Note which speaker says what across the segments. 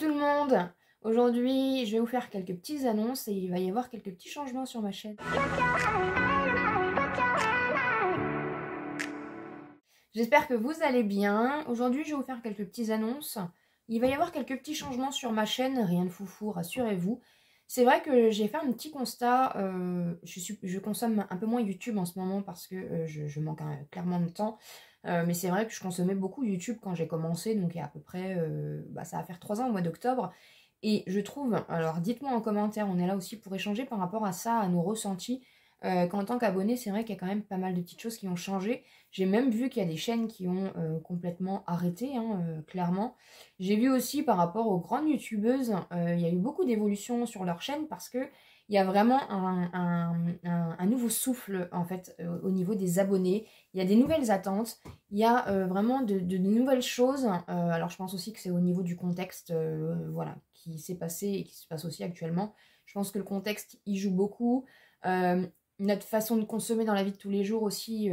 Speaker 1: tout le monde! Aujourd'hui, je vais vous faire quelques petites annonces et il va y avoir quelques petits changements sur ma chaîne. J'espère que vous allez bien. Aujourd'hui, je vais vous faire quelques petites annonces. Il va y avoir quelques petits changements sur ma chaîne, rien de foufou, rassurez-vous. C'est vrai que j'ai fait un petit constat, je consomme un peu moins YouTube en ce moment parce que je manque clairement de temps. Mais c'est vrai que je consommais beaucoup YouTube quand j'ai commencé, donc il y a à peu près, ça va faire 3 ans au mois d'octobre. Et je trouve, alors dites-moi en commentaire, on est là aussi pour échanger par rapport à ça, à nos ressentis, qu'en tant qu'abonné, c'est vrai qu'il y a quand même pas mal de petites choses qui ont changé. J'ai même vu qu'il y a des chaînes qui ont complètement arrêté, clairement. J'ai vu aussi par rapport aux grandes youtubeuses, il y a eu beaucoup d'évolutions sur leur chaîne parce que il y a vraiment un nouveau souffle en fait au niveau des abonnés. Il y a des nouvelles attentes, il y a vraiment de nouvelles choses. Alors je pense aussi que c'est au niveau du contexte voilà, qui s'est passé et qui se passe aussi actuellement. Je pense que le contexte y joue beaucoup. Notre façon de consommer dans la vie de tous les jours aussi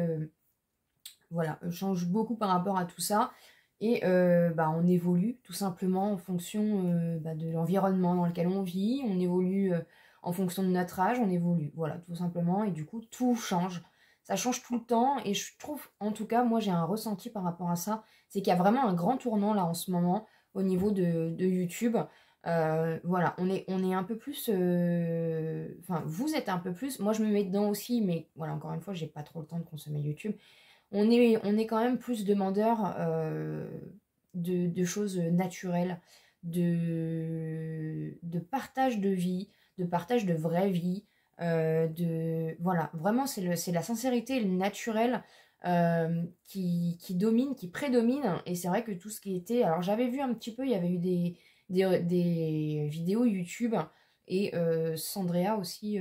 Speaker 1: voilà, change beaucoup par rapport à tout ça. Et on évolue tout simplement en fonction de l'environnement dans lequel on vit. On évolue en fonction de notre âge, on évolue, voilà, tout simplement. Et du coup, tout change. Ça change tout le temps. Et je trouve, en tout cas, moi j'ai un ressenti par rapport à ça. C'est qu'il y a vraiment un grand tournant là en ce moment au niveau de YouTube. Voilà, on est un peu plus... Enfin, vous êtes un peu plus... Moi, je me mets dedans aussi, mais voilà, encore une fois, j'ai pas trop le temps de consommer YouTube. On est quand même plus demandeur de choses naturelles, de partage de vie, de partage de vraie vie. Voilà, vraiment, c'est la sincérité et le naturel qui domine, qui prédomine. Et c'est vrai que tout ce qui était... Alors, j'avais vu un petit peu, il y avait eu des vidéos YouTube et Sandrea aussi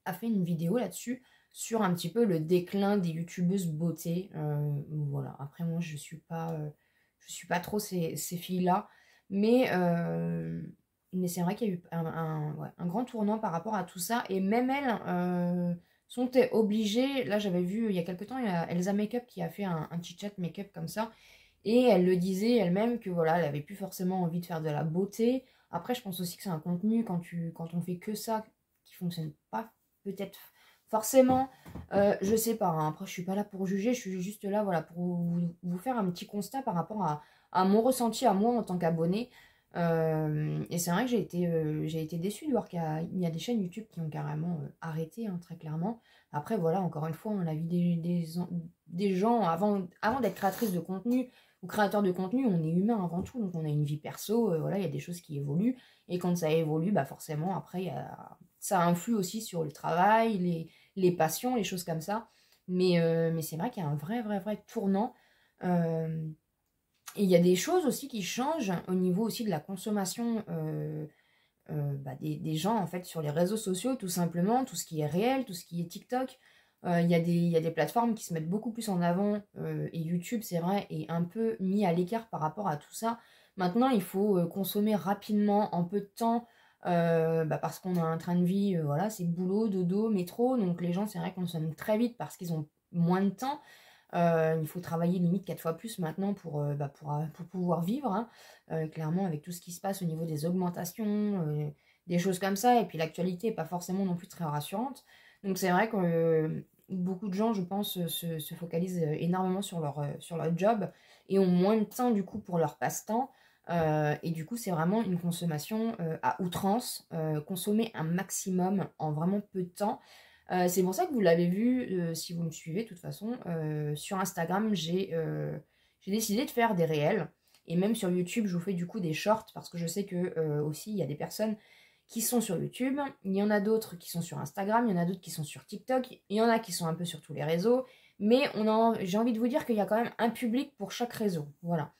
Speaker 1: a fait une vidéo là-dessus sur un petit peu le déclin des youtubeuses beauté. Voilà, après moi je suis pas trop ces filles-là, mais c'est vrai qu'il y a eu un grand tournant par rapport à tout ça, et même elles sont obligées. Là j'avais vu il y a quelques temps, il y a Elsa Makeup qui a fait un petit chat make-up comme ça, et elle le disait elle-même que voilà, elle avait plus forcément envie de faire de la beauté. Après je pense aussi que c'est un contenu, quand on fait que ça, qui fonctionne pas peut-être forcément, je sais pas, hein. Après je suis pas là pour juger, je suis juste là voilà, pour vous faire un petit constat par rapport à mon ressenti à moi en tant qu'abonné. Et c'est vrai que j'ai été déçue de voir qu'il y a des chaînes YouTube qui ont carrément arrêté, très clairement. Après voilà, encore une fois, la vie des gens, avant d'être créatrice de contenu ou créateur de contenu, on est humain avant tout, donc on a une vie perso, voilà, il y a des choses qui évoluent, et quand ça évolue, bah forcément après ça influe aussi sur le travail, les passions, les choses comme ça. Mais c'est vrai qu'il y a un vrai tournant. Et il y a des choses aussi qui changent au niveau aussi de la consommation des gens en fait sur les réseaux sociaux, tout simplement, tout ce qui est réel, tout ce qui est TikTok. Il y a des plateformes qui se mettent beaucoup plus en avant, et YouTube, c'est vrai, est un peu mis à l'écart par rapport à tout ça. Maintenant, il faut consommer rapidement, en peu de temps, parce qu'on a un train de vie, voilà, c'est boulot, dodo, métro, donc les gens, c'est vrai, consomment très vite parce qu'ils ont moins de temps. Il faut travailler limite 4 fois plus maintenant pour pouvoir vivre, clairement, avec tout ce qui se passe au niveau des augmentations, des choses comme ça. Et puis l'actualité n'est pas forcément non plus très rassurante. Donc c'est vrai que beaucoup de gens, je pense, se focalisent énormément sur leur job et ont moins de temps du coup pour leur passe-temps. Et du coup, c'est vraiment une consommation à outrance, consommer un maximum en vraiment peu de temps. C'est pour ça que vous l'avez vu, si vous me suivez de toute façon, sur Instagram, j'ai décidé de faire des réels. Et même sur YouTube, je vous fais du coup des shorts parce que je sais que aussi il y a des personnes qui sont sur YouTube, il y en a d'autres qui sont sur Instagram, il y en a d'autres qui sont sur TikTok, il y en a qui sont un peu sur tous les réseaux, mais j'ai envie de vous dire qu'il y a quand même un public pour chaque réseau. Voilà.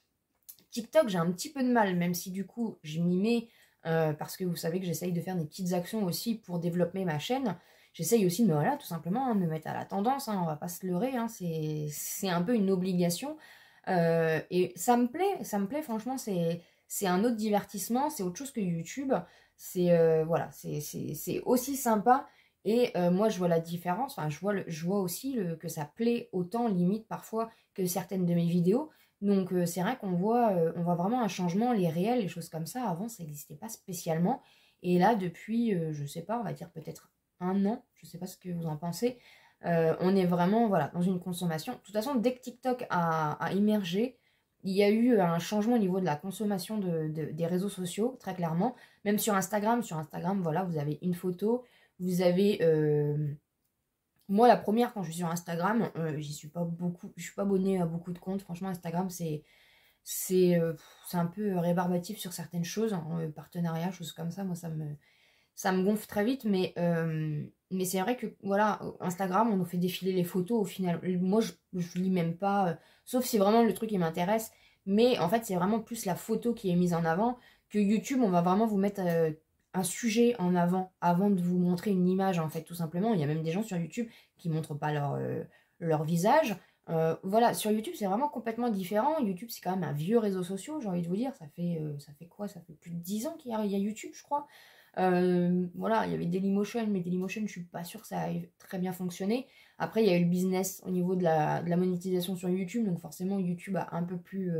Speaker 1: TikTok, j'ai un petit peu de mal, même si du coup je m'y mets parce que vous savez que j'essaye de faire des petites actions aussi pour développer ma chaîne. J'essaye aussi de voilà, tout simplement, de me mettre à la tendance, on va pas se leurrer, c'est un peu une obligation. Et ça me plaît, franchement, c'est un autre divertissement, c'est autre chose que YouTube. Voilà, c'est aussi sympa. Et moi, je vois la différence, enfin, je vois aussi que ça plaît autant, limite, parfois, que certaines de mes vidéos. Donc c'est vrai on voit vraiment un changement, les réels, les choses comme ça, avant ça n'existait pas spécialement. Et là depuis, je sais pas, on va dire peut-être un an, je sais pas ce que vous en pensez, on est vraiment voilà, dans une consommation. De toute façon, dès que TikTok a émergé, il y a eu un changement au niveau de la consommation des réseaux sociaux, très clairement. Même sur Instagram, voilà, vous avez une photo, vous avez... moi, la première, quand je suis sur Instagram, j'y suis pas beaucoup, je suis pas abonnée à beaucoup de comptes. Franchement, Instagram, c'est un peu rébarbatif sur certaines choses, hein, partenariats, choses comme ça. Moi, ça me gonfle très vite, mais c'est vrai que voilà, Instagram, on nous fait défiler les photos au final. Moi, je lis même pas, sauf si vraiment le truc il m'intéresse. Mais en fait, c'est vraiment plus la photo qui est mise en avant que YouTube. On va vraiment vous mettre un sujet en avant de vous montrer une image, en fait, tout simplement. Il y a même des gens sur YouTube qui montrent pas leur visage. Voilà, sur YouTube, c'est vraiment complètement différent. YouTube, c'est quand même un vieux réseau social, j'ai envie de vous dire. Ça fait quoi? Ça fait plus de 10 ans qu'il y a YouTube, je crois. Voilà, il y avait Dailymotion, mais Dailymotion, je suis pas sûre que ça ait très bien fonctionné. Après, il y a eu le business au niveau de la monétisation sur YouTube, donc forcément, YouTube a un peu plus,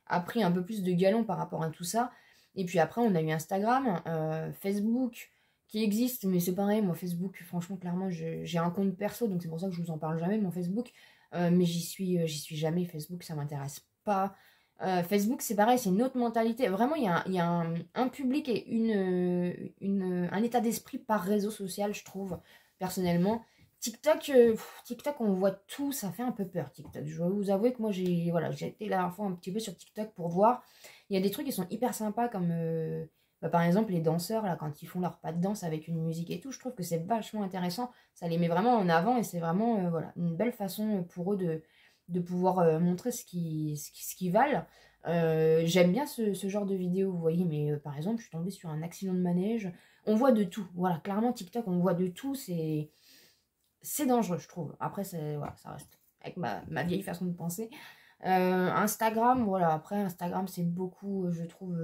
Speaker 1: a pris un peu plus de galon par rapport à tout ça. Et puis après, on a eu Instagram, Facebook, qui existe, mais c'est pareil, moi, Facebook, franchement, clairement, j'ai un compte perso, donc c'est pour ça que je vous en parle jamais de mon Facebook. Mais j'y suis jamais. Facebook, ça m'intéresse pas. Facebook, c'est pareil, c'est une autre mentalité. Vraiment, il y a un public et un état d'esprit par réseau social, je trouve, personnellement. TikTok, TikTok, on voit tout, ça fait un peu peur, TikTok. Je dois vous avouer que moi, j'ai été la dernière fois un petit peu sur TikTok pour voir. Il y a des trucs qui sont hyper sympas, comme par exemple les danseurs, là, quand ils font leur pas de danse avec une musique et tout, je trouve que c'est vachement intéressant. Ça les met vraiment en avant et c'est vraiment voilà, une belle façon pour eux de pouvoir montrer ce qu'ils valent. J'aime bien ce genre de vidéo, vous voyez, mais par exemple, je suis tombée sur un accident de manège. On voit de tout. Voilà, clairement, TikTok, on voit de tout. C'est dangereux, je trouve. Après, voilà, ça reste avec ma vieille façon de penser. Instagram, voilà, après, Instagram, c'est beaucoup, je trouve,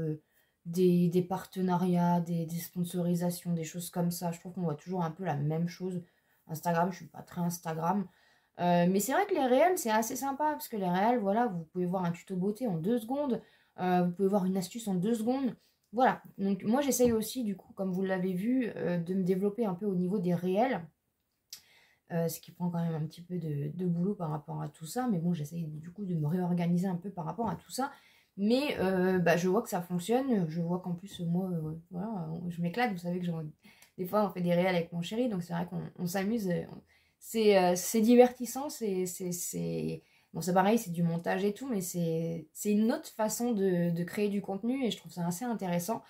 Speaker 1: des partenariats, des sponsorisations, des choses comme ça. Je trouve qu'on voit toujours un peu la même chose. Instagram, je suis pas très Instagram. Mais c'est vrai que les réels, c'est assez sympa, parce que les réels, voilà, vous pouvez voir un tuto beauté en 2 secondes, vous pouvez voir une astuce en 2 secondes. Voilà, donc moi j'essaye aussi, du coup, comme vous l'avez vu, de me développer un peu au niveau des réels, ce qui prend quand même un petit peu de boulot par rapport à tout ça, mais bon, j'essaye du coup de me réorganiser un peu par rapport à tout ça. Mais je vois que ça fonctionne, je vois qu'en plus, moi, voilà, je m'éclate, vous savez que des fois on fait des réels avec mon chéri, donc c'est vrai qu'on s'amuse. C'est divertissant, bon, c'est pareil, c'est du montage et tout, mais c'est une autre façon de créer du contenu et je trouve ça assez intéressant.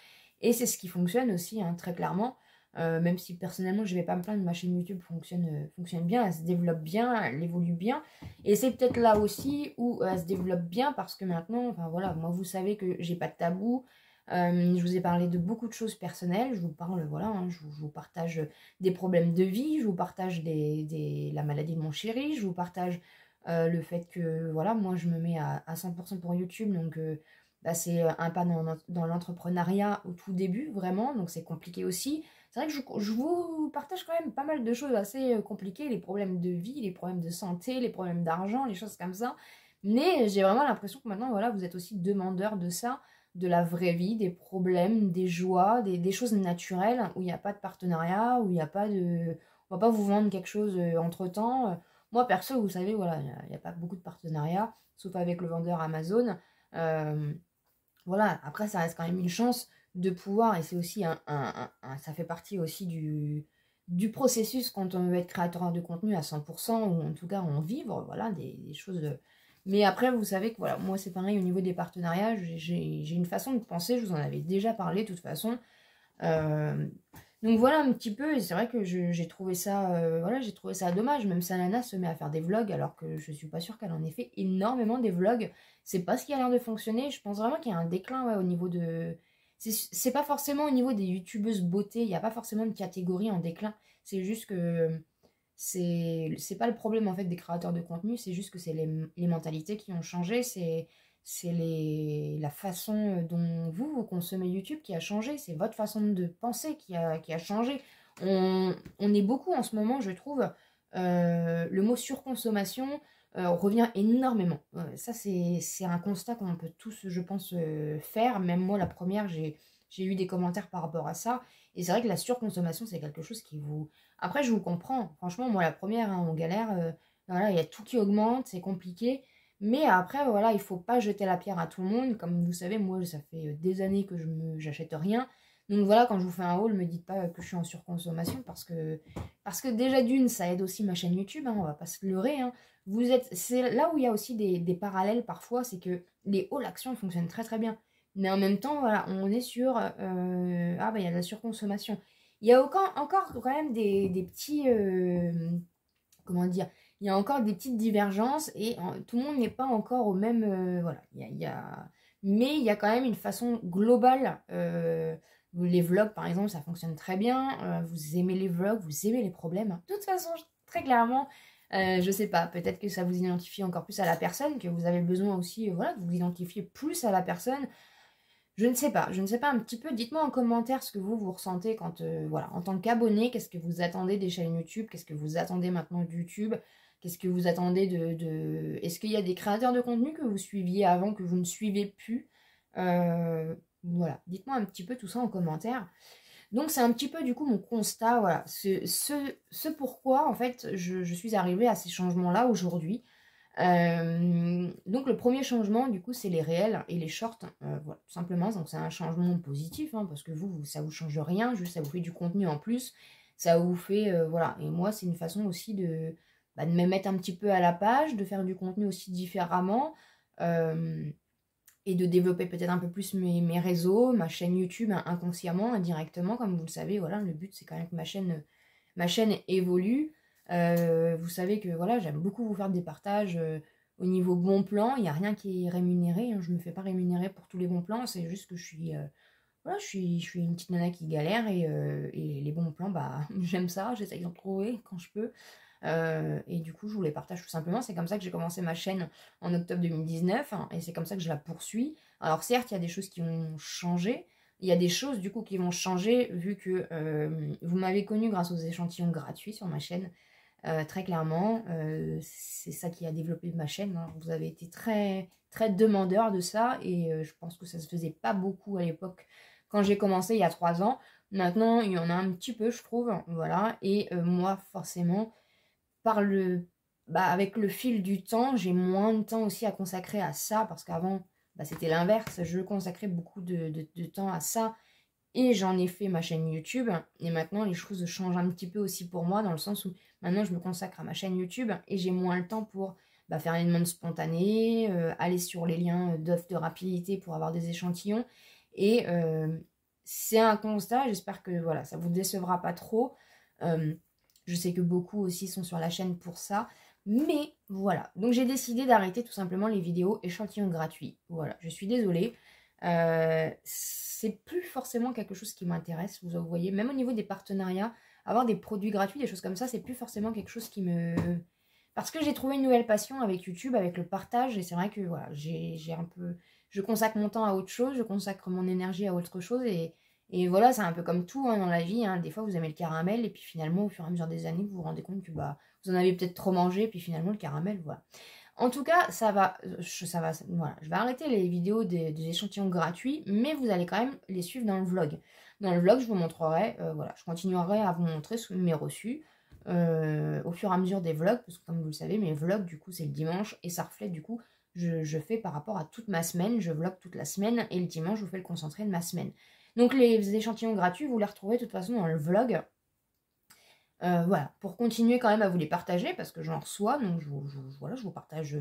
Speaker 1: Et c'est ce qui fonctionne aussi, hein, très clairement. Même si personnellement, je vais pas me plaindre, ma chaîne YouTube fonctionne bien, elle se développe bien, elle évolue bien. Et c'est peut-être là aussi où elle se développe bien parce que maintenant, enfin voilà, moi vous savez que j'ai pas de tabou. Je vous ai parlé de beaucoup de choses personnelles, je vous parle, voilà, hein, je vous partage des problèmes de vie, je vous partage la maladie de mon chéri, je vous partage le fait que, voilà, moi je me mets à 100% pour YouTube, donc c'est un pas dans l'entrepreneuriat au tout début, vraiment, donc c'est compliqué aussi. C'est vrai que je vous partage quand même pas mal de choses assez compliquées, les problèmes de vie, les problèmes de santé, les problèmes d'argent, les choses comme ça. Mais j'ai vraiment l'impression que maintenant, voilà, vous êtes aussi demandeur de ça, de la vraie vie, des problèmes, des joies, des choses naturelles, où il n'y a pas de partenariat, où il n'y a pas de... On va pas vous vendre quelque chose entre-temps. Moi, perso, vous savez, voilà, il n'y a pas beaucoup de partenariats, sauf avec le vendeur Amazon. Euh, voilà, après, ça reste quand même une chance de pouvoir, et c'est aussi ça fait partie aussi du processus quand on veut être créateur de contenu à 100%, ou en tout cas en vivre, voilà, des choses. Mais après, vous savez que voilà, moi c'est pareil au niveau des partenariats, j'ai une façon de penser, je vous en avais déjà parlé de toute façon. Euh, donc voilà un petit peu, et c'est vrai que j'ai trouvé ça, voilà, j'ai trouvé ça dommage, même si Nana se met à faire des vlogs, alors que je suis pas sûre qu'elle en ait fait énormément des vlogs. C'est pas ce qui a l'air de fonctionner. Je pense vraiment qu'il y a un déclin, ouais, au niveau de... C'est pas forcément au niveau des youtubeuses beauté, il n'y a pas forcément de catégorie en déclin. C'est juste que c'est pas le problème en fait des créateurs de contenu, c'est juste que c'est les mentalités qui ont changé, c'est la façon dont vous consommez YouTube qui a changé, c'est votre façon de penser qui a changé. On est beaucoup en ce moment, je trouve, le mot surconsommation, revient énormément. Ça, c'est un constat qu'on peut tous, je pense, faire. Même moi, la première, j'ai eu des commentaires par rapport à ça. Et c'est vrai que la surconsommation, c'est quelque chose qui vous... Après, je vous comprends. Franchement, moi, la première, hein, on galère. Voilà, il y a tout qui augmente, c'est compliqué. Mais après, voilà, il faut pas jeter la pierre à tout le monde. Comme vous savez, moi, ça fait des années que j'achète rien. Donc voilà, quand je vous fais un haul, me dites pas que je suis en surconsommation parce que déjà d'une, ça aide aussi ma chaîne YouTube, hein, on va pas se leurrer. Hein. C'est là où il y a aussi des parallèles parfois, c'est que les hauls actions fonctionnent très très bien. Mais en même temps, voilà, on est sur ah bah il y a de la surconsommation. Il y a encore quand même des petits comment dire, il y a encore des petites divergences et tout le monde n'est pas encore au même voilà, mais il y a quand même une façon globale les vlogs par exemple, ça fonctionne très bien, vous aimez les vlogs, vous aimez les problèmes. De toute façon, très clairement, je sais pas, peut-être que ça vous identifie encore plus à la personne, que vous avez besoin aussi voilà, de vous identifier plus à la personne. Je ne sais pas, un petit peu, dites-moi en commentaire ce que vous ressentez quand, voilà, en tant qu'abonné, qu'est-ce que vous attendez des chaînes YouTube, qu'est-ce que vous attendez maintenant de YouTube, qu'est-ce que vous attendez Est-ce qu'il y a des créateurs de contenu que vous suiviez avant, que vous ne suivez plus voilà, dites-moi un petit peu tout ça en commentaire. Donc c'est un petit peu du coup mon constat, voilà, ce pourquoi en fait je suis arrivée à ces changements-là aujourd'hui. Donc le premier changement du coup c'est les réels et les shorts, voilà, tout simplement. Donc c'est un changement positif hein, parce que ça vous change rien, juste ça vous fait du contenu en plus, ça vous fait voilà. Et moi c'est une façon aussi de me mettre un petit peu à la page, de faire du contenu aussi différemment et de développer peut-être un peu plus mes réseaux, ma chaîne YouTube inconsciemment, indirectement, comme vous le savez. Voilà, le but c'est quand même que ma chaîne évolue. Vous savez que voilà, j'aime beaucoup vous faire des partages au niveau bon plan. Il n'y a rien qui est rémunéré. Hein, je ne me fais pas rémunérer pour tous les bons plans. C'est juste que voilà, je suis une petite nana qui galère et les bons plans, bah, j'aime ça. J'essaye d'en trouver quand je peux. Et du coup, je vous les partage tout simplement. C'est comme ça que j'ai commencé ma chaîne en octobre 2019 hein, et c'est comme ça que je la poursuis. Alors certes, il y a des choses qui ont changé. Il y a des choses du coup qui vont changer vu que vous m'avez connu grâce aux échantillons gratuits sur ma chaîne. Très clairement, c'est ça qui a développé ma chaîne. Hein. Vous avez été très, très demandeur de ça et je pense que ça se faisait pas beaucoup à l'époque quand j'ai commencé il y a 3 ans. Maintenant, il y en a un petit peu, je trouve. Voilà. Et moi, forcément, avec le fil du temps, j'ai moins de temps aussi à consacrer à ça parce qu'avant, c'était l'inverse. Je consacrais beaucoup de temps à ça. Et j'en ai fait ma chaîne YouTube. Et maintenant, les choses changent un petit peu aussi pour moi, dans le sens où maintenant, je me consacre à ma chaîne YouTube et j'ai moins le temps pour faire une demande spontanée, aller sur les liens d'offres de rapidité pour avoir des échantillons. Et c'est un constat, j'espère que voilà, ça vous décevra pas trop. Je sais que beaucoup aussi sont sur la chaîne pour ça. Mais voilà, donc j'ai décidé d'arrêter tout simplement les vidéos échantillons gratuits. Voilà, je suis désolée. C'est plus forcément quelque chose qui m'intéresse, vous voyez, même au niveau des partenariats, avoir des produits gratuits, des choses comme ça, c'est plus forcément quelque chose qui me... Parce que j'ai trouvé une nouvelle passion avec YouTube, avec le partage, et c'est vrai que voilà, j'ai un peu... Je consacre mon temps à autre chose, je consacre mon énergie à autre chose, et voilà, c'est un peu comme tout hein, dans la vie, hein. Des fois vous aimez le caramel, et puis finalement, au fur et à mesure des années, vous vous rendez compte que vous en avez peut-être trop mangé, et puis finalement, le caramel, voilà. En tout cas, voilà. Je vais arrêter les vidéos des échantillons gratuits, mais vous allez quand même les suivre dans le vlog. Dans le vlog, je vous montrerai, voilà, je continuerai à vous montrer mes reçus au fur et à mesure des vlogs, parce que comme vous le savez, mes vlogs, du coup, c'est le dimanche, et ça reflète, du coup, je fais par rapport à toute ma semaine, je vlog toute la semaine, et le dimanche, je vous fais le concentré de ma semaine. Donc les échantillons gratuits, vous les retrouvez de toute façon dans le vlog. Voilà, pour continuer quand même à vous les partager, parce que j'en reçois, donc voilà, je vous partage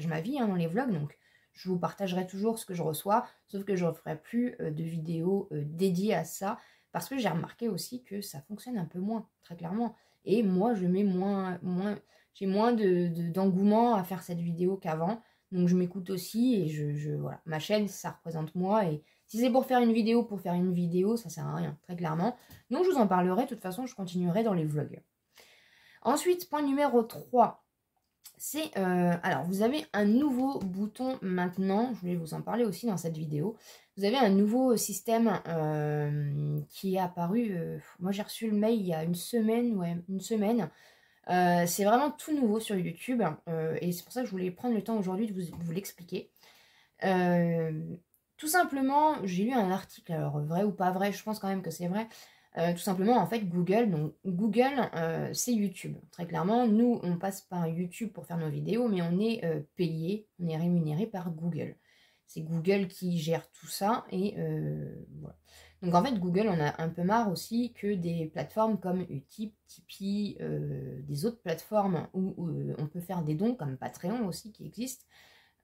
Speaker 1: ma vie hein, dans les vlogs, donc je vous partagerai toujours ce que je reçois, sauf que je ne ferai plus de vidéos dédiées à ça, parce que j'ai remarqué aussi que ça fonctionne un peu moins, très clairement. Et moi, je mets j'ai moins d'engouement à faire cette vidéo qu'avant, donc je m'écoute aussi, et voilà, ma chaîne, ça représente moi, et si c'est pour faire une vidéo, ça sert à rien, très clairement. Donc je vous en parlerai, de toute façon je continuerai dans les vlogs. Ensuite, point numéro 3, c'est, alors vous avez un nouveau bouton maintenant, je vais vous en parler aussi dans cette vidéo. Vous avez un nouveau système qui est apparu, moi j'ai reçu le mail il y a une semaine, C'est vraiment tout nouveau sur YouTube et c'est pour ça que je voulais prendre le temps aujourd'hui de vous l'expliquer. Tout simplement, j'ai lu un article, alors vrai ou pas vrai, je pense quand même que c'est vrai. Tout simplement, en fait, Google, donc Google, c'est YouTube. Très clairement, nous, on passe par YouTube pour faire nos vidéos, mais on est payé, on est rémunéré par Google. C'est Google qui gère tout ça et voilà. Donc en fait, Google, on a un peu marre aussi que des plateformes comme Utip, Tipeee, des autres plateformes où on peut faire des dons, comme Patreon aussi qui existe,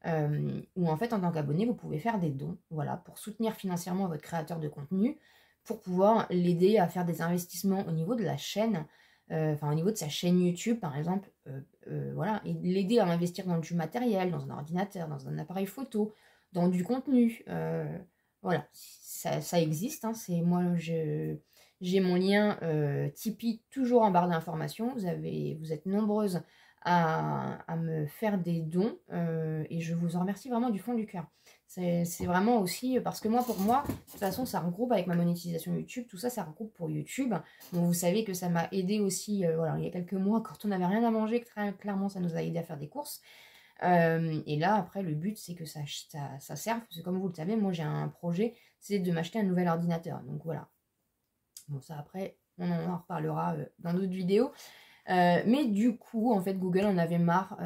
Speaker 1: où en fait, en tant qu'abonné, vous pouvez faire des dons, voilà, pour soutenir financièrement votre créateur de contenu, pour pouvoir l'aider à faire des investissements au niveau de la chaîne, enfin au niveau de sa chaîne YouTube par exemple, voilà, et l'aider à investir dans du matériel, dans un ordinateur, dans un appareil photo, dans du contenu, voilà, ça existe, hein, c'est moi j'ai mon lien Tipeee toujours en barre d'informations, vous êtes nombreuses à me faire des dons et je vous en remercie vraiment du fond du cœur. C'est vraiment aussi parce que moi, pour moi, de toute façon, ça regroupe avec ma monétisation YouTube, tout ça, ça regroupe pour YouTube. Bon, vous savez que ça m'a aidé aussi, voilà, il y a quelques mois, quand on n'avait rien à manger, très clairement, ça nous a aidé à faire des courses. Et là, après, le but, c'est que ça serve, parce que comme vous le savez, moi, j'ai un projet, c'est de m'acheter un nouvel ordinateur. Donc voilà. Bon, ça, après, on en reparlera dans d'autres vidéos. Mais du coup, en fait, Google en avait marre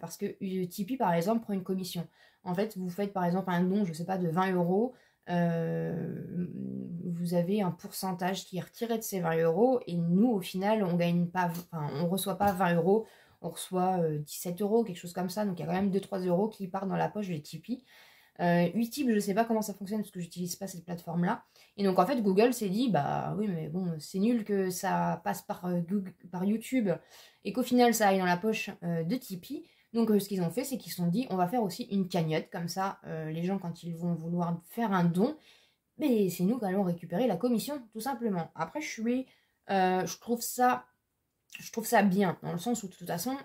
Speaker 1: parce que Tipeee, par exemple, prend une commission. En fait, vous faites par exemple un don, je sais pas, de 20 €, vous avez un pourcentage qui est retiré de ces 20 € et nous, au final, on gagne pas, enfin, on reçoit pas 20 €, on reçoit 17 €, quelque chose comme ça. Donc, il y a quand même 2-3 € qui partent dans la poche de Tipeee. Utip, je ne sais pas comment ça fonctionne parce que j'utilise pas cette plateforme-là. Et donc en fait, Google s'est dit, bah oui, mais bon, c'est nul que ça passe par YouTube et qu'au final ça aille dans la poche de Tipeee. Donc ce qu'ils ont fait, c'est qu'ils se sont dit, on va faire aussi une cagnotte, comme ça, les gens quand ils vont vouloir faire un don, mais c'est nous qui allons récupérer la commission, tout simplement. Après, je trouve ça bien, dans le sens où de toute façon,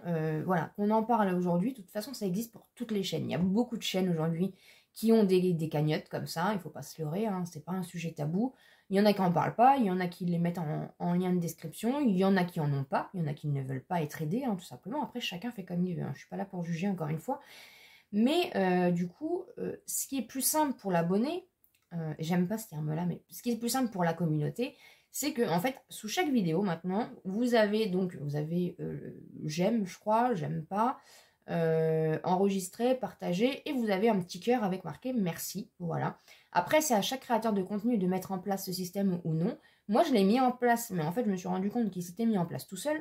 Speaker 1: voilà, on en parle aujourd'hui, de toute façon ça existe pour toutes les chaînes. Il y a beaucoup de chaînes aujourd'hui qui ont des cagnottes comme ça, il ne faut pas se leurrer, hein, c'est pas un sujet tabou. Il y en a qui n'en parlent pas, il y en a qui les mettent en lien de description, il y en a qui en ont pas, il y en a qui ne veulent pas être aidés, hein, tout simplement. Après, chacun fait comme il veut, hein. Je ne suis pas là pour juger encore une fois. Mais du coup, ce qui est plus simple pour l'abonné, j'aime pas ce terme-là, mais ce qui est plus simple pour la communauté, c'est que en fait, sous chaque vidéo maintenant, vous avez j'aime, je crois, j'aime pas, enregistrer, partager, et vous avez un petit cœur avec marqué merci, voilà. Après, c'est à chaque créateur de contenu de mettre en place ce système ou non. Moi, je l'ai mis en place, mais en fait, je me suis rendu compte qu'il s'était mis en place tout seul.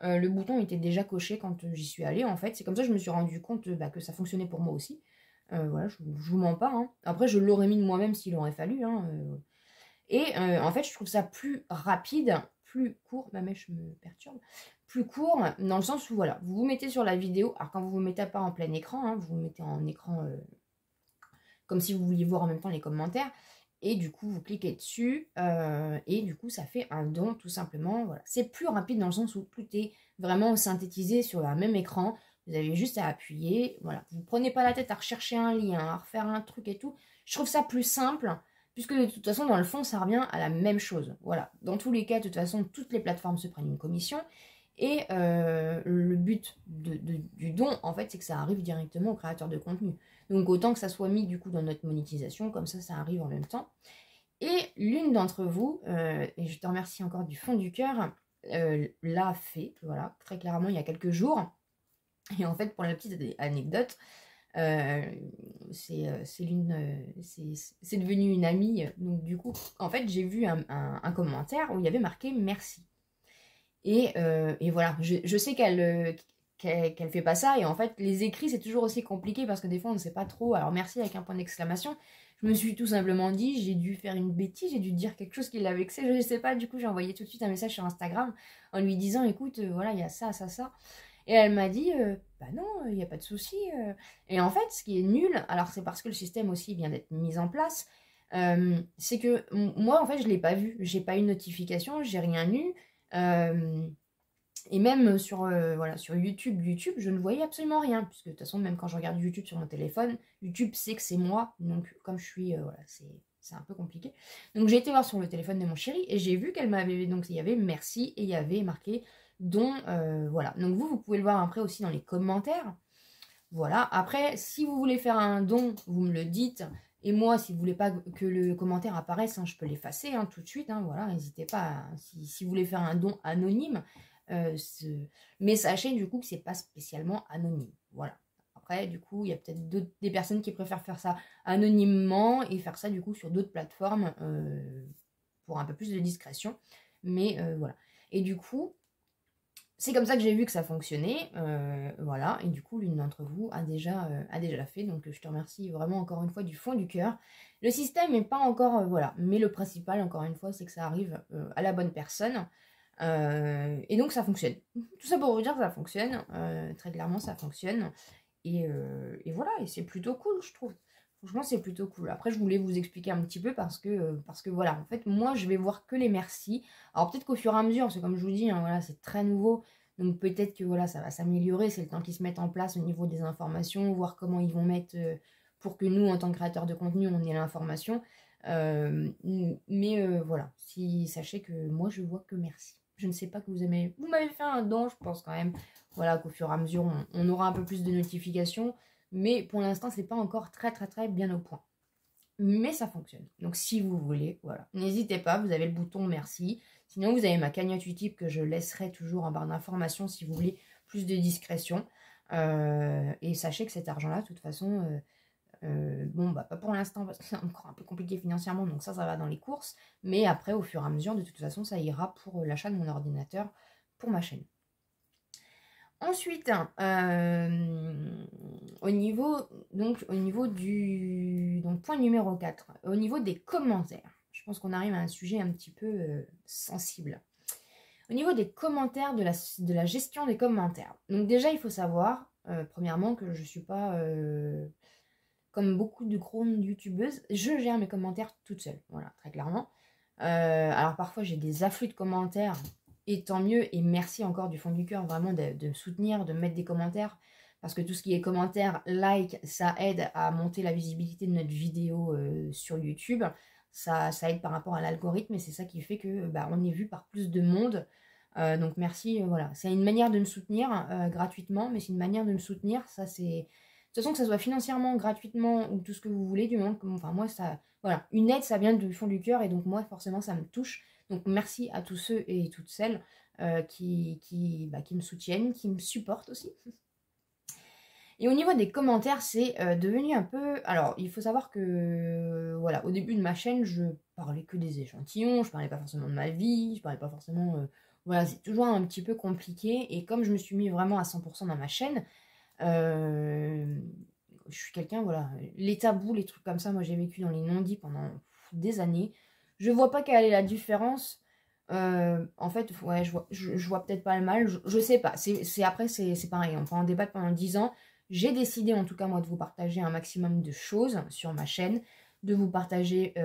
Speaker 1: Le bouton était déjà coché quand j'y suis allée, en fait. C'est comme ça que je me suis rendu compte que ça fonctionnait pour moi aussi. Voilà, je vous mens pas, hein. Après, je l'aurais mis de moi-même s'il aurait fallu, hein. Et en fait, je trouve ça plus rapide, plus court. Ma mèche me perturbe. Plus court, dans le sens où, voilà, vous vous mettez sur la vidéo. Alors, quand vous vous mettez pas en plein écran, hein, vous vous mettez en écran comme si vous vouliez voir en même temps les commentaires. Et du coup, vous cliquez dessus et du coup, ça fait un don tout simplement. Voilà. C'est plus rapide dans le sens où tout est vraiment synthétisé sur un même écran. Vous avez juste à appuyer. Voilà. Vous ne prenez pas la tête à rechercher un lien, à refaire un truc et tout. Je trouve ça plus simple puisque de toute façon, dans le fond, ça revient à la même chose. Voilà. Dans tous les cas, de toute façon, toutes les plateformes se prennent une commission. Et le but du don, en fait, c'est que ça arrive directement au créateur de contenu. Donc autant que ça soit mis du coup dans notre monétisation, comme ça arrive en même temps. Et l'une d'entre vous, et je te remercie encore du fond du cœur, l'a fait, voilà, très clairement il y a quelques jours. Et en fait, pour la petite anecdote, c'est devenu une amie. Donc du coup, en fait, j'ai vu un commentaire où il y avait marqué merci. Et voilà, je sais qu'elle fait pas ça. Et en fait, les écrits, c'est toujours aussi compliqué parce que des fois, on ne sait pas trop. Alors, merci avec un point d'exclamation. Je me suis tout simplement dit, j'ai dû faire une bêtise, j'ai dû dire quelque chose qui l'a vexé. Je ne sais pas. Du coup, j'ai envoyé tout de suite un message sur Instagram en lui disant, écoute, voilà, il y a ça, ça, ça. Et elle m'a dit, bah non, il n'y a pas de souci. Et en fait, ce qui est nul, alors c'est parce que le système aussi vient d'être mis en place, c'est que moi, en fait, je ne l'ai pas vu. J'ai pas eu de notification, j'ai rien eu. Et même sur, voilà, sur YouTube, je ne voyais absolument rien, puisque de toute façon, même quand je regarde YouTube sur mon téléphone, YouTube sait que c'est moi, donc comme je suis, voilà, c'est un peu compliqué. Donc j'ai été voir sur le téléphone de mon chéri, et j'ai vu qu'elle m'avait, donc il y avait merci, et il y avait marqué dont, voilà. Donc vous pouvez le voir après aussi dans les commentaires. Voilà, après, si vous voulez faire un don, vous me le dites. Et moi, si vous voulez pas que le commentaire apparaisse, hein, je peux l'effacer hein, tout de suite. Hein, voilà, n'hésitez pas, si vous voulez faire un don anonyme. Mais sachez du coup que c'est pas spécialement anonyme. Voilà. Après, du coup, il y a peut-être des personnes qui préfèrent faire ça anonymement et faire ça du coup sur d'autres plateformes pour un peu plus de discrétion. Mais voilà. Et du coup, c'est comme ça que j'ai vu que ça fonctionnait, voilà, et du coup l'une d'entre vous a déjà fait, donc je te remercie vraiment encore une fois du fond du cœur. Le système n'est pas encore, voilà, mais le principal encore une fois c'est que ça arrive à la bonne personne, et donc ça fonctionne. Tout ça pour vous dire que ça fonctionne, très clairement ça fonctionne, et voilà, et c'est plutôt cool je trouve. Franchement c'est plutôt cool. Après je voulais vous expliquer un petit peu parce que voilà, en fait moi je vais voir que les merci. Alors peut-être qu'au fur et à mesure, c'est comme je vous dis, hein, voilà, c'est très nouveau. Donc peut-être que voilà, ça va s'améliorer, c'est le temps qu'ils se mettent en place au niveau des informations, voir comment ils vont mettre pour que nous, en tant que créateurs de contenu, on ait l'information. Voilà, sachez que moi, je vois que merci. Je ne sais pas que vous aimez. Vous m'avez fait un don, je pense quand même. Voilà, qu'au fur et à mesure, on aura un peu plus de notifications. Mais pour l'instant, c'est pas encore très très très bien au point. Mais ça fonctionne. Donc si vous voulez, voilà. N'hésitez pas, vous avez le bouton merci. Sinon, vous avez ma cagnotte Utip que je laisserai toujours en barre d'informations si vous voulez plus de discrétion. Et sachez que cet argent-là, de toute façon, bon, bah pas pour l'instant parce que c'est encore un peu compliqué financièrement, donc ça va dans les courses. Mais après, au fur et à mesure, de toute façon, ça ira pour l'achat de mon ordinateur pour ma chaîne. Ensuite, au niveau du point numéro 4, au niveau des commentaires, je pense qu'on arrive à un sujet un petit peu sensible. Au niveau des commentaires, de la gestion des commentaires. Donc déjà, il faut savoir, premièrement, que je ne suis pas, comme beaucoup de grandes youtubeuses, je gère mes commentaires toute seule, voilà, très clairement. Alors parfois, j'ai des afflux de commentaires, et tant mieux, et merci encore du fond du cœur vraiment de me soutenir, de mettre des commentaires, parce que tout ce qui est commentaires, like, ça aide à monter la visibilité de notre vidéo sur YouTube, ça aide par rapport à l'algorithme, et c'est ça qui fait que on est vu par plus de monde, donc merci, voilà, c'est une manière de me soutenir gratuitement, mais c'est une manière de me soutenir, ça c'est... De toute façon, que ça soit financièrement, gratuitement, ou tout ce que vous voulez, du moment que, enfin moi, ça... Voilà, une aide, ça vient du fond du cœur, et donc moi, forcément, ça me touche. Donc merci à tous ceux et toutes celles qui me soutiennent, qui me supportent aussi. Et au niveau des commentaires, c'est devenu un peu... Alors, il faut savoir que, voilà, au début de ma chaîne, je parlais que des échantillons, je parlais pas forcément de ma vie, je parlais pas forcément... voilà, c'est toujours un petit peu compliqué. Et comme je me suis mis vraiment à 100% dans ma chaîne, je suis quelqu'un, voilà, les tabous, les trucs comme ça, moi j'ai vécu dans les non-dits pendant des années. Je vois pas quelle est la différence. En fait, ouais, je vois peut-être pas le mal, je sais pas. Après, c'est pareil, on peut en débattre pendant 10 ans. J'ai décidé, en tout cas, moi, de vous partager un maximum de choses sur ma chaîne, de vous partager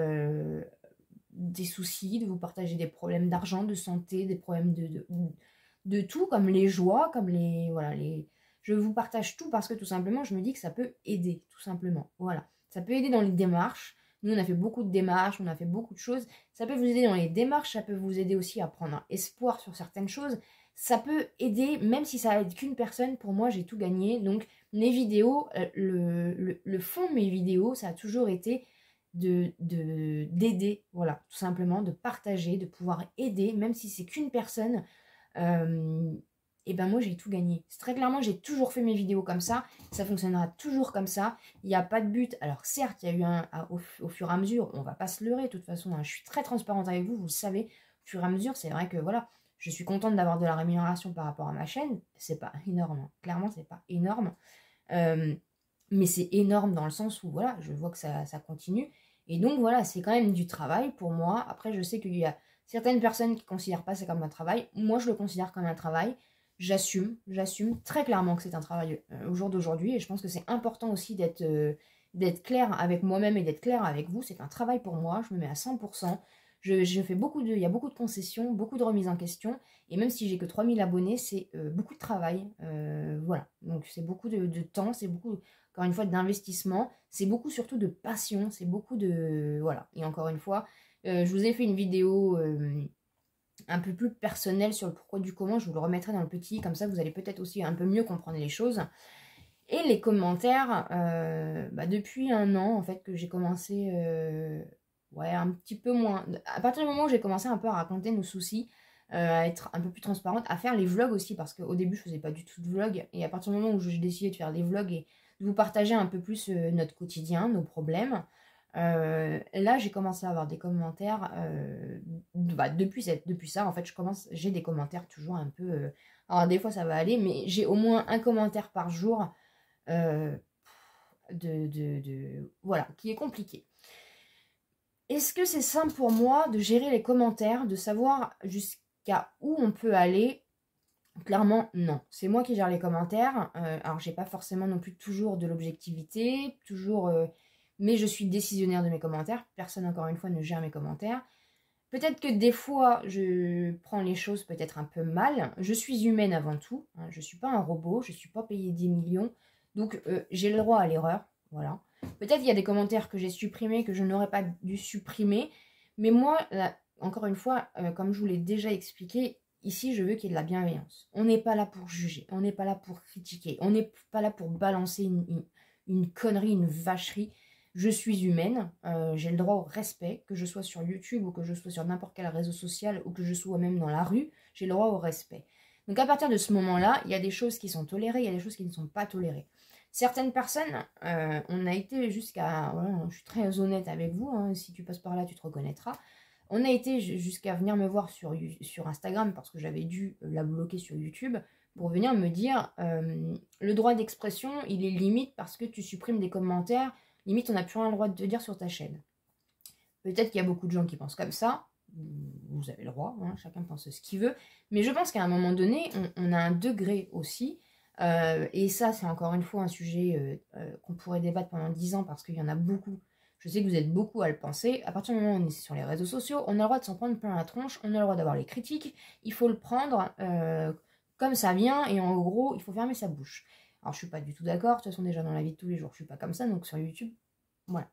Speaker 1: des soucis, de vous partager des problèmes d'argent, de santé, des problèmes de tout, comme les joies, comme les... Voilà, je vous partage tout parce que tout simplement, je me dis que ça peut aider, tout simplement. Voilà, ça peut aider dans les démarches. Nous, on a fait beaucoup de démarches, on a fait beaucoup de choses. Ça peut vous aider dans les démarches, ça peut vous aider aussi à prendre espoir sur certaines choses. Ça peut aider, même si ça aide qu'une personne, pour moi, j'ai tout gagné. Donc, mes vidéos, le fond de mes vidéos, ça a toujours été d'aider, voilà, tout simplement, de partager, de pouvoir aider, même si c'est qu'une personne. Et ben moi j'ai tout gagné. C'est très clairement, j'ai toujours fait mes vidéos comme ça fonctionnera toujours comme ça, il n'y a pas de but. Alors certes, il y a eu au fur et à mesure, on va pas se leurrer de toute façon, hein, je suis très transparente avec vous, vous le savez, au fur et à mesure, c'est vrai que voilà, je suis contente d'avoir de la rémunération par rapport à ma chaîne, c'est pas énorme, hein. Clairement c'est pas énorme, mais c'est énorme dans le sens où voilà, je vois que ça continue, et donc voilà, c'est quand même du travail pour moi. Après je sais qu'il y a certaines personnes qui ne considèrent pas ça comme un travail, moi je le considère comme un travail. J'assume très clairement que c'est un travail au jour d'aujourd'hui, et je pense que c'est important aussi d'être clair avec moi-même et d'être clair avec vous. C'est un travail pour moi, je me mets à 100%. Je fais il y a beaucoup de concessions, beaucoup de remises en question, et même si j'ai que 3000 abonnés, c'est beaucoup de travail. Voilà, donc c'est beaucoup de temps, c'est beaucoup, encore une fois, d'investissement, c'est beaucoup surtout de passion, c'est beaucoup de... Voilà, et encore une fois, je vous ai fait une vidéo... un peu plus personnel sur le pourquoi du comment, je vous le remettrai dans le petit, comme ça vous allez peut-être aussi un peu mieux comprendre les choses. Et les commentaires, depuis un an en fait que j'ai commencé, ouais, un petit peu moins. À partir du moment où j'ai commencé un peu à raconter nos soucis, à être un peu plus transparente, à faire les vlogs aussi, parce qu'au début je faisais pas du tout de vlogs, et à partir du moment où j'ai décidé de faire des vlogs et de vous partager un peu plus notre quotidien, nos problèmes, là j'ai commencé à avoir des commentaires, depuis ça en fait j'ai des commentaires toujours un peu, alors des fois ça va aller, mais j'ai au moins un commentaire par jour, euh, voilà, qui est compliqué. Est-ce que c'est simple pour moi de gérer les commentaires, de savoir jusqu'à où on peut aller? Clairement, non. C'est moi qui gère les commentaires. Alors, j'ai pas forcément non plus toujours de l'objectivité, toujours, mais je suis décisionnaire de mes commentaires. Personne, encore une fois, ne gère mes commentaires. Peut-être que des fois, je prends les choses peut-être un peu mal. Je suis humaine avant tout, hein. Je ne suis pas un robot, je ne suis pas payée 10 millions. Donc, j'ai le droit à l'erreur. Voilà. Peut-être qu'il y a des commentaires que j'ai supprimés, que je n'aurais pas dû supprimer. Mais moi, là, encore une fois, comme je vous l'ai déjà expliqué, ici, je veux qu'il y ait de la bienveillance. On n'est pas là pour juger, on n'est pas là pour critiquer, on n'est pas là pour balancer une connerie, une vacherie. Je suis humaine, j'ai le droit au respect, que je sois sur YouTube ou que je sois sur n'importe quel réseau social ou que je sois même dans la rue, j'ai le droit au respect. Donc à partir de ce moment-là, il y a des choses qui sont tolérées, il y a des choses qui ne sont pas tolérées. Certaines personnes, on a été jusqu'à, voilà, je suis très honnête avec vous, hein, si tu passes par là, tu te reconnaîtras. On a été jusqu'à venir me voir sur Instagram parce que j'avais dû la bloquer sur YouTube pour venir me dire le droit d'expression, il est limite parce que tu supprimes des commentaires. Limite, on n'a plus rien le droit de te dire sur ta chaîne. Peut-être qu'il y a beaucoup de gens qui pensent comme ça. Vous avez le droit, hein, chacun pense ce qu'il veut. Mais je pense qu'à un moment donné, on a un degré aussi. Et ça, c'est encore une fois un sujet qu'on pourrait débattre pendant 10 ans parce qu'il y en a beaucoup. Je sais que vous êtes beaucoup à le penser. À partir du moment où on est sur les réseaux sociaux, on a le droit de s'en prendre plein la tronche, on a le droit d'avoir les critiques. Il faut le prendre comme ça vient et en gros, il faut fermer sa bouche. Alors, je suis pas du tout d'accord. De toute façon, déjà dans la vie de tous les jours, je suis pas comme ça. Donc, sur YouTube, voilà.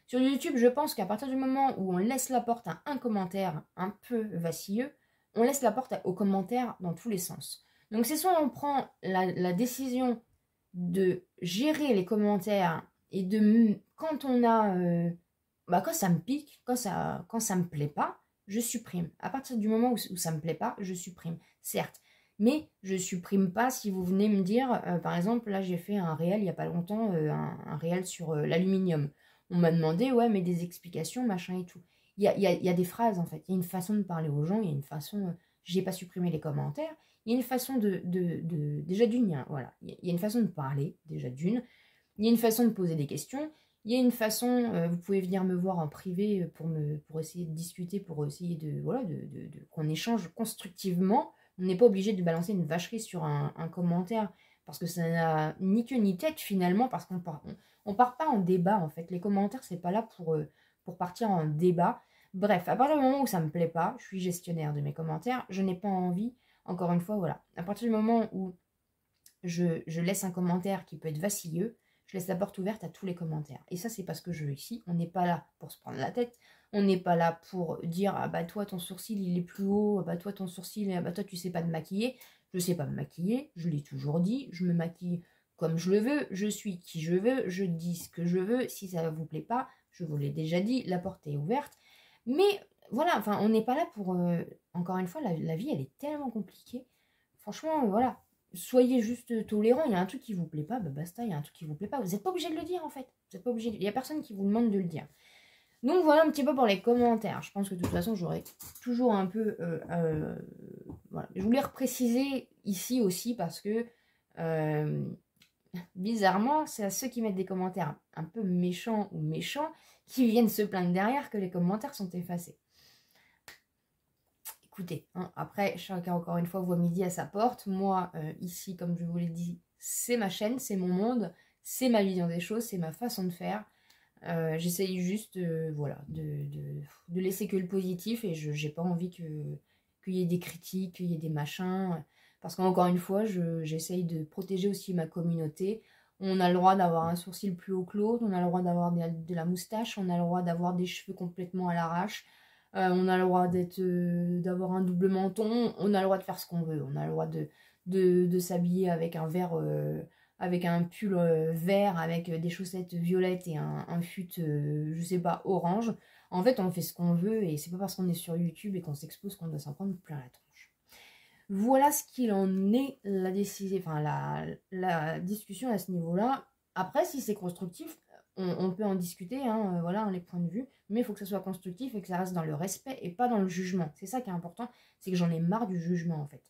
Speaker 1: Sur YouTube, je pense qu'à partir du moment où on laisse la porte à un commentaire un peu vacilleux, on laisse la porte aux commentaires dans tous les sens. Donc, c'est soit on prend la décision de gérer les commentaires et de quand on a quand ça me pique, quand ça me plaît pas, je supprime. À partir du moment où ça me plaît pas, je supprime. Certes, mais je supprime pas si vous venez me dire, par exemple, là j'ai fait un réel il y a pas longtemps, un réel sur l'aluminium. On m'a demandé, ouais, mais des explications, machin et tout. Il y a des phrases en fait, il y a une façon de parler aux gens, il y a une façon, j'ai pas supprimé les commentaires, il y a une façon déjà d'une, voilà, il y a une façon de parler, déjà d'une, il y a une façon de poser des questions, il y a une façon, vous pouvez venir me voir en privé pour essayer de discuter, pour essayer qu'on échange constructivement. On n'est pas obligé de balancer une vacherie sur un commentaire parce que ça n'a ni queue ni tête finalement, parce on part pas en débat en fait. Les commentaires, c'est pas là pour partir en débat. Bref, à partir du moment où ça me plaît pas, je suis gestionnaire de mes commentaires, je n'ai pas envie, encore une fois, voilà. À partir du moment où je laisse un commentaire qui peut être vacilleux, je laisse la porte ouverte à tous les commentaires. Et ça, c'est parce que je veux ici. On n'est pas là pour se prendre la tête. On n'est pas là pour dire ah bah toi ton sourcil il est plus haut, ah bah toi ton sourcil, ah bah toi tu sais pas te maquiller. Je sais pas me maquiller, je l'ai toujours dit, je me maquille comme je le veux, je suis qui je veux, je dis ce que je veux. Si ça vous plaît pas, je vous l'ai déjà dit, la porte est ouverte. Mais voilà, enfin on n'est pas là pour encore une fois la vie elle est tellement compliquée. Franchement voilà, soyez juste tolérants. Il y a un truc qui vous plaît pas, bah basta, il y a un truc qui vous plaît pas. Vous n'êtes pas obligé de le dire en fait. Vous êtes pas obligé. Il y a personne qui vous demande de le dire. Donc voilà un petit peu pour les commentaires. Je pense que de toute façon j'aurai toujours un peu. Voilà. Je voulais repréciser ici aussi parce que bizarrement, c'est à ceux qui mettent des commentaires un peu méchants ou méchants qui viennent se plaindre derrière que les commentaires sont effacés. Écoutez, hein, après, chacun encore une fois voit midi à sa porte. Moi, ici, comme je vous l'ai dit, c'est ma chaîne, c'est mon monde, c'est ma vision des choses, c'est ma façon de faire. J'essaye juste voilà, de laisser que le positif et je n'ai pas envie qu'il y ait des critiques, qu'il y ait des machins. Parce qu'encore une fois, j'essaye de protéger aussi ma communauté. On a le droit d'avoir un sourcil plus haut que l'autre, on a le droit d'avoir de la moustache, on a le droit d'avoir des cheveux complètement à l'arrache. On a le droit d'avoir un double menton, on a le droit de faire ce qu'on veut, on a le droit de s'habiller avec un vert, avec un pull vert, avec des chaussettes violettes et un fut, je sais pas, orange. En fait, on fait ce qu'on veut et c'est pas parce qu'on est sur YouTube et qu'on s'expose qu'on doit s'en prendre plein la tronche. Voilà ce qu'il en est, la discussion à ce niveau-là. Après, si c'est constructif, on peut en discuter, hein, voilà, les points de vue, mais il faut que ça soit constructif et que ça reste dans le respect et pas dans le jugement. C'est ça qui est important, c'est que j'en ai marre du jugement, en fait.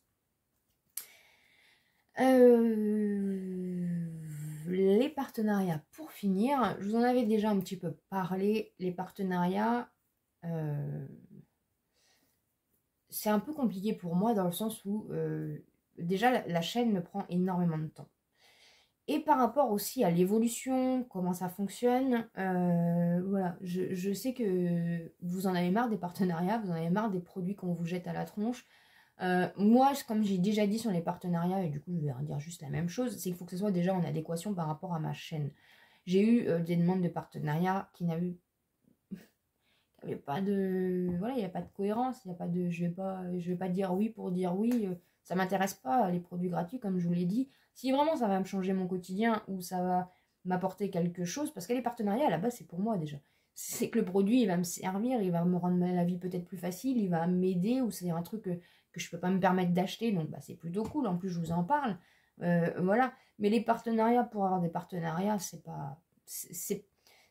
Speaker 1: Les partenariats, pour finir, je vous en avais déjà un petit peu parlé. Les partenariats, c'est un peu compliqué pour moi dans le sens où déjà la chaîne me prend énormément de temps. Et par rapport aussi à l'évolution, comment ça fonctionne, voilà, je sais que vous en avez marre des partenariats, vous en avez marre des produits qu'on vous jette à la tronche. Moi, comme j'ai déjà dit sur les partenariats, et du coup je vais redire juste la même chose, c'est qu'il faut que ce soit déjà en adéquation par rapport à ma chaîne. J'ai eu des demandes de partenariat qui n'avaient pas de, voilà, il n'y a pas de cohérence, il y a pas de, je vais pas dire oui pour dire oui, ça m'intéresse pas les produits gratuits comme je vous l'ai dit. Si vraiment ça va me changer mon quotidien ou ça va m'apporter quelque chose, parce que les partenariats à la base c'est pour moi déjà. C'est que le produit il va me servir, il va me rendre la vie peut-être plus facile, il va m'aider ou c'est un truc que je peux pas me permettre d'acheter, donc bah, c'est plutôt cool, en plus je vous en parle. Voilà, mais les partenariats, pour avoir des partenariats, c'est pas,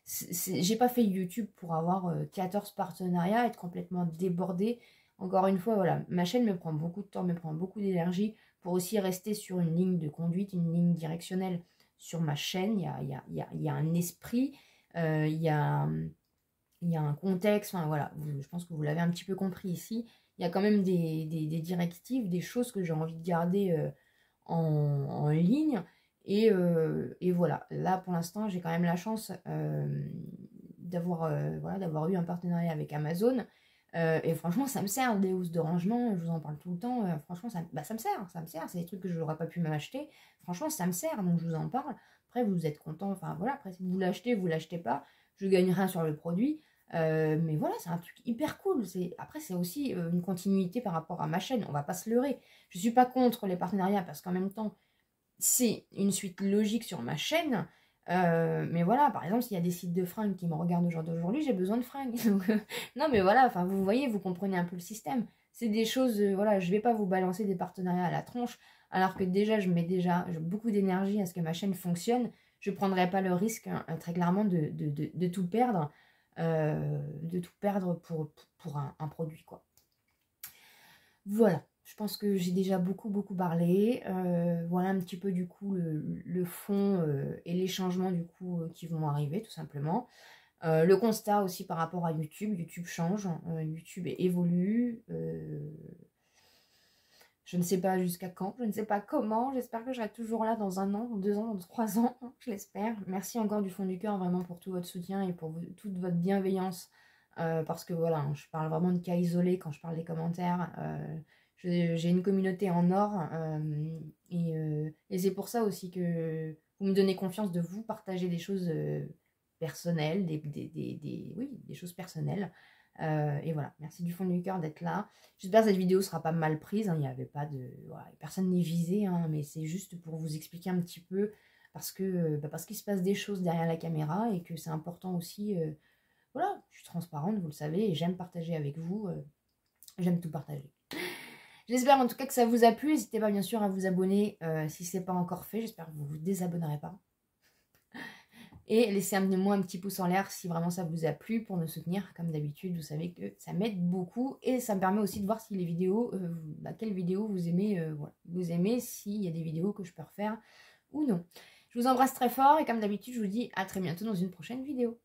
Speaker 1: j'ai pas fait YouTube pour avoir 14 partenariats, être complètement débordée. Encore une fois, voilà, ma chaîne me prend beaucoup de temps, me prend beaucoup d'énergie pour aussi rester sur une ligne de conduite, une ligne directionnelle sur ma chaîne. Il y a un esprit, il y a un contexte, enfin voilà, je pense que vous l'avez un petit peu compris ici. Il y a quand même des directives, des choses que j'ai envie de garder en ligne. Et voilà, là pour l'instant j'ai quand même la chance d'avoir eu un partenariat avec Amazon. Et franchement ça me sert, des housses de rangement, je vous en parle tout le temps. Franchement ça me sert, c'est des trucs que je n'aurais pas pu m'acheter. Franchement ça me sert, donc je vous en parle. Après vous êtes content, enfin voilà, après si vous l'achetez pas, je gagne rien sur le produit. Mais voilà, c'est un truc hyper cool. Après, c'est aussi une continuité par rapport à ma chaîne. On va pas se leurrer. Je suis pas contre les partenariats parce qu'en même temps, c'est une suite logique sur ma chaîne. Mais voilà, par exemple, s'il y a des sites de fringues qui me regardent aujourd'hui, j'ai besoin de fringues. Donc, non, mais voilà, enfin, vous voyez, vous comprenez un peu le système. C'est des choses, voilà, je vais pas vous balancer des partenariats à la tronche, alors que déjà, j'ai beaucoup d'énergie à ce que ma chaîne fonctionne. Je prendrai pas le risque, hein, très clairement, de tout perdre. Pour un produit, quoi. Voilà. Je pense que j'ai déjà beaucoup parlé. Voilà un petit peu du coup le fond et les changements du coup qui vont arriver tout simplement. Le constat aussi par rapport à YouTube. YouTube change, YouTube évolue. Je ne sais pas jusqu'à quand, je ne sais pas comment. J'espère que je serai toujours là dans 1 an, dans 2 ans, dans 3 ans, je l'espère. Merci encore du fond du cœur vraiment pour tout votre soutien et pour toute votre bienveillance. Parce que voilà, je parle vraiment de cas isolés quand je parle des commentaires. J'ai une communauté en or et c'est pour ça aussi que vous me donnez confiance de vous partager des choses personnelles, des choses personnelles. Et voilà, merci du fond du cœur d'être là. J'espère que cette vidéo sera pas mal prise, hein. Il n'y avait pas de... Voilà, personne n'est visé, hein, mais c'est juste pour vous expliquer un petit peu parce qu'il se passe des choses derrière la caméra et que c'est important aussi. Voilà, je suis transparente, vous le savez, et j'aime partager avec vous. J'aime tout partager. J'espère en tout cas que ça vous a plu. N'hésitez pas bien sûr à vous abonner si ce n'est pas encore fait. J'espère que vous ne vous désabonnerez pas. Et laissez-moi un petit pouce en l'air si vraiment ça vous a plu pour me soutenir. Comme d'habitude, vous savez que ça m'aide beaucoup. Et ça me permet aussi de voir si les vidéos, quelles vidéos vous aimez. Voilà. Vous aimez, s'il y a des vidéos que je peux refaire ou non. Je vous embrasse très fort et comme d'habitude, je vous dis à très bientôt dans une prochaine vidéo.